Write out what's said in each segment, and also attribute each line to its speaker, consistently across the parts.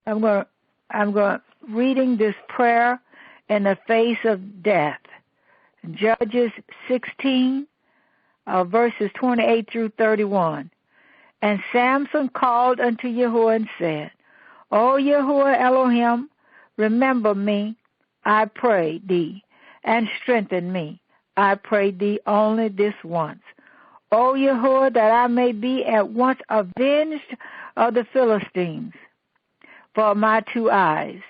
Speaker 1: I'm going reading this prayer in the face of death. Judges 16, verses 28 through 31. And Samson called unto Yahuwah and said, O Yahuwah Elohim, remember me, I pray thee, and strengthen me, I pray thee only this once. O Yahuwah, that I may be at once avenged of the Philistines for my 2 eyes.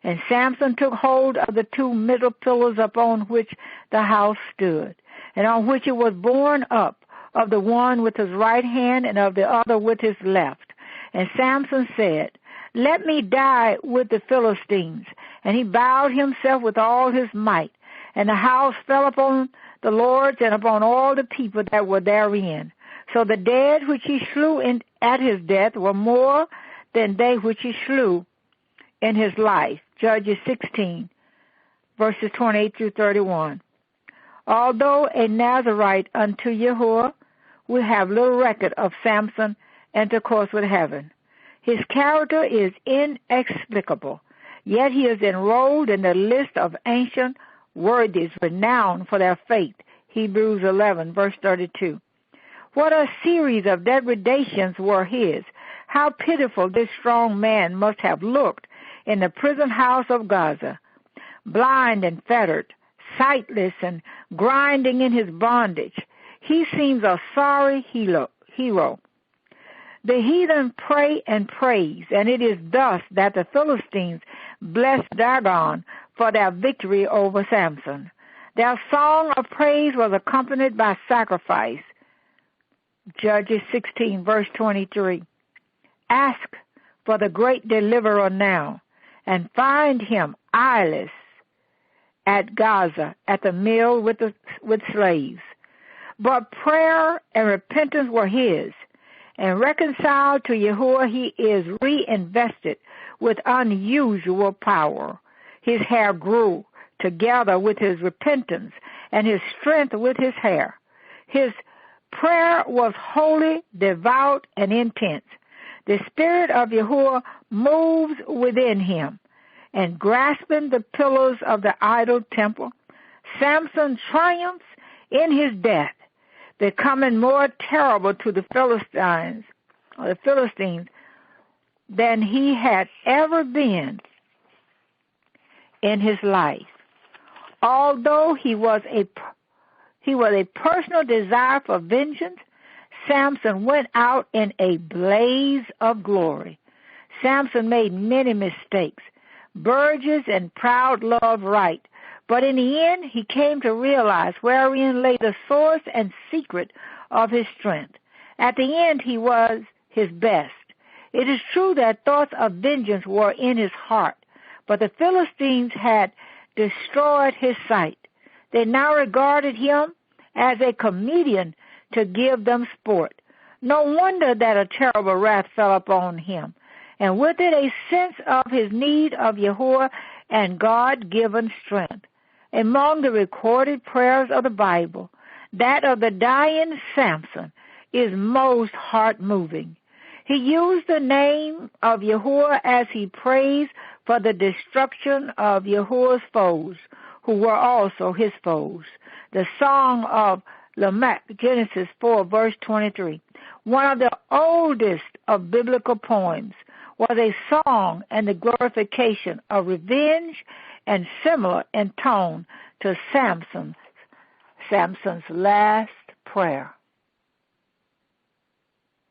Speaker 1: And Samson took hold of the 2 middle pillars upon which the house stood, and on which it was borne up, of the one with his right hand and of the other with his left. And Samson said, Let me die with the Philistines. And he bowed himself with all his might. And the house fell upon the lords and upon all the people that were therein. So the dead which he slew at his death were more than they which he slew in his life. Judges 16, verses 28 through 31. Although a Nazarite unto Yahuwah, we have little record of Samson's intercourse with heaven. His character is inexplicable, yet he is enrolled in the list of ancient worthies renowned for their faith. Hebrews 11, verse 32. What a series of degradations were his. How pitiful this strong man must have looked in the prison house of Gaza, blind and fettered, sightless and grinding in his bondage. He seems a sorry hero. The heathen pray and praise, and it is thus that the Philistines bless Dagon for their victory over Samson. Their song of praise was accompanied by sacrifice. Judges 16, verse 23. Ask for the great deliverer now, and find him eyeless at Gaza, at the mill with slaves. But prayer and repentance were his, and reconciled to Yahuwah he is reinvested with unusual power. His hair grew together with his repentance, and his strength with his hair. His prayer was holy, devout, and intense. The Spirit of Yahuwah moves within him, and grasping the pillars of the idol temple, Samson triumphs in his death, becoming more terrible to the Philistines than he had ever been in his life. Although he was a personal desire for vengeance, Samson went out in a blaze of glory. Samson made many mistakes. Burgess and proud love right, but in the end he came to realize wherein lay the source and secret of his strength. At the end he was his best. It is true that thoughts of vengeance were in his heart, but the Philistines had destroyed his sight. They now regarded him as a comedian to give them sport. No wonder that a terrible wrath fell upon him, and with it a sense of his need of Yahuwah and God-given strength. Among the recorded prayers of the Bible, that of the dying Samson is most heart-moving. He used the name of Yahuwah as he prays for the destruction of Yahuwah's foes, who were also his foes. The Song of Lamech, Genesis 4, verse 23, one of the oldest of biblical poems, was a song and the glorification of revenge and similar in tone to Samson's last prayer.